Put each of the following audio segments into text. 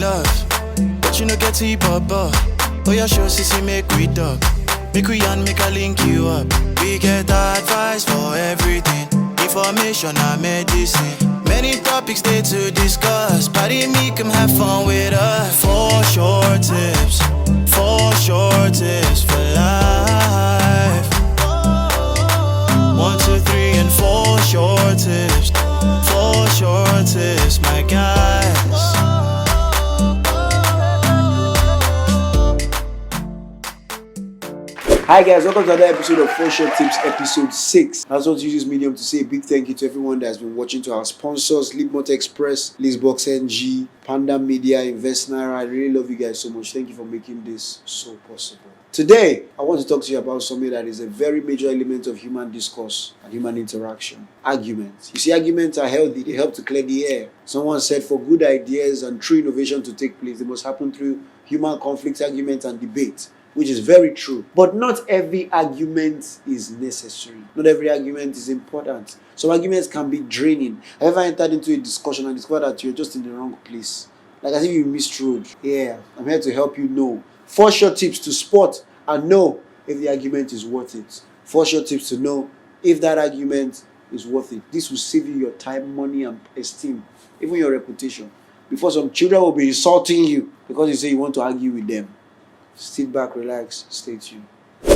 love, but you no get to papa. Oh yeah, sure, sissy, make we talk. Make we and make a link you up. We get advice for everything. Information and medicine. Many topics they to discuss. Party me, come have fun with us. 4 short tips. 4 short tips for life. 1, 2, 3 and 4 short tips. 4 short tips, my guys. Hi guys, welcome to another episode of 4 Short Tips, episode 6. I also want to use this medium to say a big thank you to everyone that has been watching, to our sponsors, Libmot Express, Lizbox NG, Panda Media, Invest Naira. I really love you guys so much. Thank you for making this so possible. Today, I want to talk to you about something that is a very major element of human discourse and human interaction. Arguments. You see, arguments are healthy. They help to clear the air. Someone said for good ideas and true innovation to take place, they must happen through human conflict, arguments, and debate. Which is very true. But not every argument is necessary. Not every argument is important. Some arguments can be draining. Have you ever entered into a discussion and discovered that you're just in the wrong place? Like as if you missed road. Yeah, I'm here to help you know. 4 short tips to spot and know if the argument is worth it. 4 short tips to know if that argument is worth it. This will save you your time, money, and esteem. Even your reputation. Before some children will be insulting you because you say you want to argue with them. Sit back, relax, stay tuned.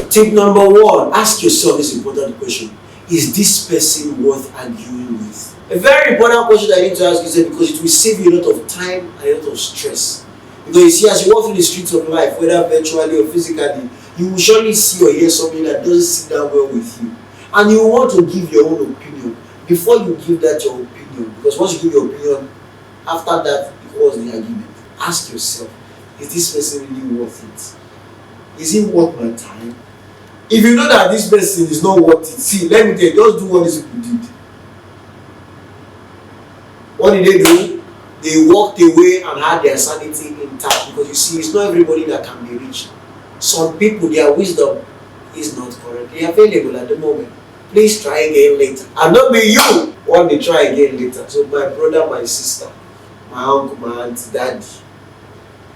Tip number 1, ask yourself this important question. Is this person worth arguing with? A very important question that you need to ask yourself because it will save you a lot of time and a lot of stress. Because you see, as you walk through the streets of life, whether virtually or physically, you will surely see or hear something that doesn't sit down well with you. And you want to give your own opinion before you give that your opinion. Because once you give your opinion, after that, it was the argument. Ask yourself, is this person really worth it? Is it worth my time? If you know that this person is not worth it, see, let me tell you, just do what these people did. What did they do? They walked away and had their sanity intact because you see, it's not everybody that can be reached. Some people, their wisdom is not correctly available at the moment. Please try again later. And not be you want to try again later. So my brother, my sister, my uncle, my auntie, daddy,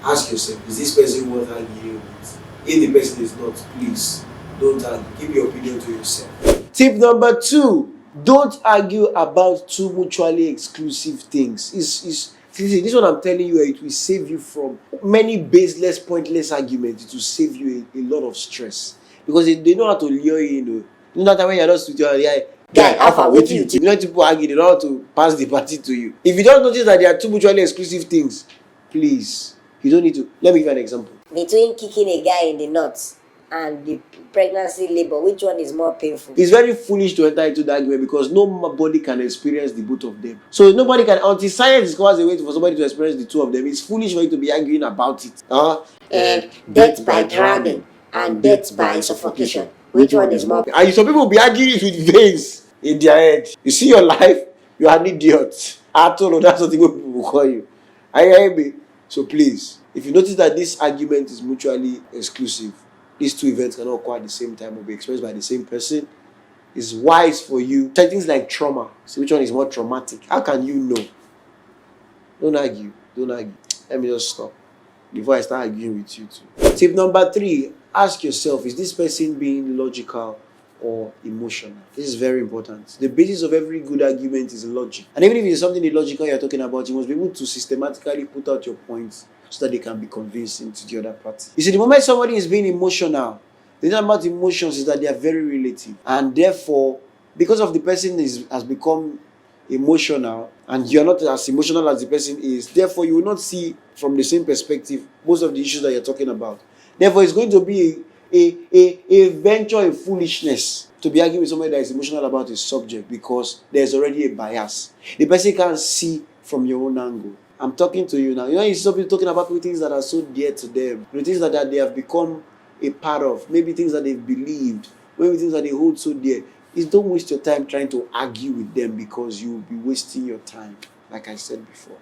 ask yourself, is this person worth arguing with? If the person is not, please don't argue. Give your opinion to yourself. Tip number 2, don't argue about 2 mutually exclusive things. This one I'm telling you, it will save you from many baseless, pointless arguments. It will save you a lot of stress. Because they know how to lure you, You know that when you're not with your guy, alpha, what you think? You know people argue, they know how to pass the party to you. If you don't notice that there are 2 mutually exclusive things, please, you don't need to. Let me give you an example. Between kicking a guy in the nuts and the pregnancy labor, which one is more painful? It's very foolish to enter into the argument because nobody can experience the both of them. So nobody can, until science discovers a way for somebody to experience the 2 of them, it's foolish for you to be arguing about it. And death by drowning and death by suffocation. Which one is more painful? And some people will be arguing it with veins in their head. You see your life, you are an idiot. That's what people will call you. I hear me. So please, if you notice that this argument is mutually exclusive, these 2 events cannot occur at the same time or be experienced by the same person, it's wise for you. Check things like trauma. See which one is more traumatic. How can you know? Don't argue. Let me just stop before I start arguing with you too. Tip number 3, ask yourself, is this person being logical or emotional? This is very important. The basis of every good argument is logic. And even if it's something illogical you're talking about, you must be able to systematically put out your points so that they can be convincing to the other party. You see, the moment somebody is being emotional, the thing about emotions is that they are very relative. And therefore, because of the person has become emotional and you're not as emotional as the person is, therefore you will not see from the same perspective most of the issues that you're talking about. Therefore, it's going to be a venture of foolishness to be arguing with somebody that is emotional about a subject because there's already a bias. The person can't see from your own angle. I'm talking to you now. You see some people talking about things that are so dear to them, things that they have become a part of, maybe things that they've believed, maybe things that they hold so dear. Don't waste your time trying to argue with them because you will be wasting your time, like I said before.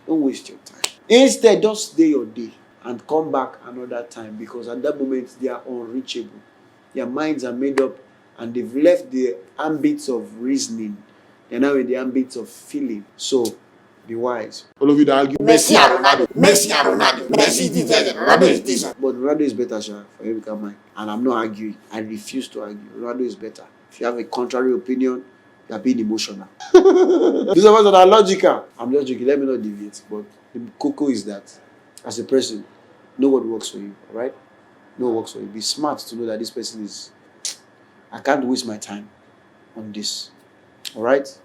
Don't waste your time. Instead, just stay your day and come back another time because at that moment they are unreachable. Their minds are made up and they've left the ambits of reasoning. They're now in the ambits of feeling. So Be wise. All of you that argue Messi and Ronaldo. Messi and Ronaldo. Messi is this. Ronaldo is this. but Ronaldo is better, sha, for Ebuka mine. And I'm not arguing. I refuse to argue. Ronaldo is better. If you have a contrary opinion, you are being emotional. These of us that are logical. I'm just joking. Let me not deviate. But the cocoa is that, as a person, know what works for you. Alright? Know what works for you. Be smart to know that this person is. I can't waste my time on this. Alright?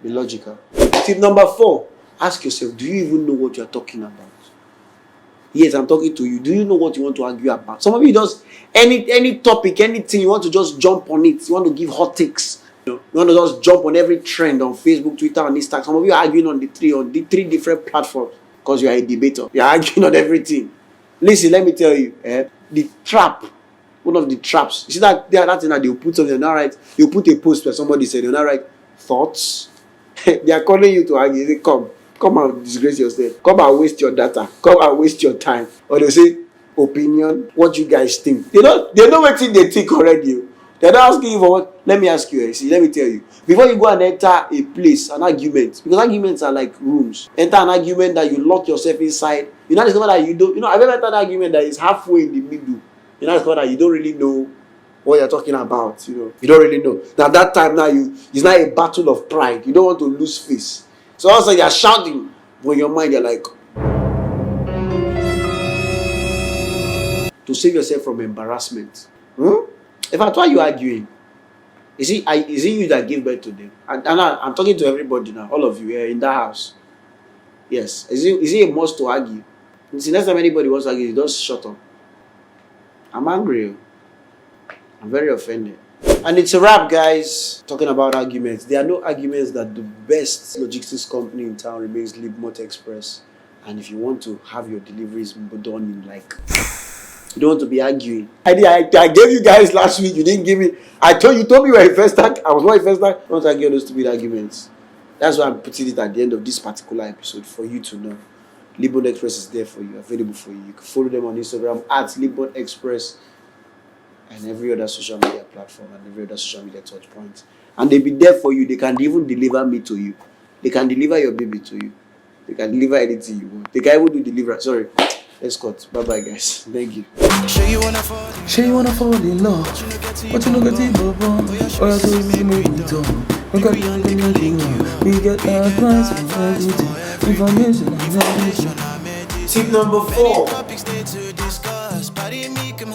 Be logical. Tip number 4. Ask yourself, do you even know what you're talking about? Yes, I'm talking to you. Do you know what you want to argue about? Some of you just, any topic, anything, you want to just jump on it. You want to give hot takes. You want to just jump on every trend on Facebook, Twitter, and Instagram. Some of you are arguing on the three different platforms because you are a debater. You are arguing on everything. Listen, let me tell you, the trap, one of the traps. You see that thing that they'll put something, all right, you put a post where somebody said, all right, thoughts. They are calling you to argue. They say, come and disgrace yourself. Come and waste your data. Come and waste your time. Or they say, opinion, what you guys think. They know what they think already. They're not asking you for what. Let me ask you, see, let me tell you. Before you go and enter a place, an argument, because arguments are like rooms. Enter an argument that you lock yourself inside. You now discover that you don't, I've ever entered an argument that is halfway in the middle. You now discover that you don't really know what you're talking about, You don't really know. Now that time now it's not a battle of pride. You don't want to lose face. So also you're shouting, but in your mind you're like, to save yourself from embarrassment. If I thought you arguing, is it you that gave birth to them? And I'm talking to everybody now, all of you here in that house. Yes. Is it a must to argue? See, next time anybody wants to argue, you just shut up. I'm angry. I'm very offended. And it's a wrap, guys. Talking about arguments. There are no arguments that the best logistics company in town remains Libmot Express. And if you want to have your deliveries done in you don't want to be arguing. I gave you guys last week. You didn't give me. You told me you were a first tag. I was not a first tag. Don't argue those stupid arguments. That's why I'm putting it at the end of this particular episode for you to know. Libmot Express is there for you, available for you. You can follow them on Instagram at Libmot Express. And every other social media platform and every other social media touch point. And they'll be there for you. They can even deliver me to you. They can deliver your baby to you. They can deliver anything you want. They can even do deliver. Sorry. Let's cut. Bye-bye, guys. Thank you. Sure you wanna fall in love, but you know get it, or else we see me done. We get advice from everything, information and everything. Tip number 4. Topics they to discuss, party make 'em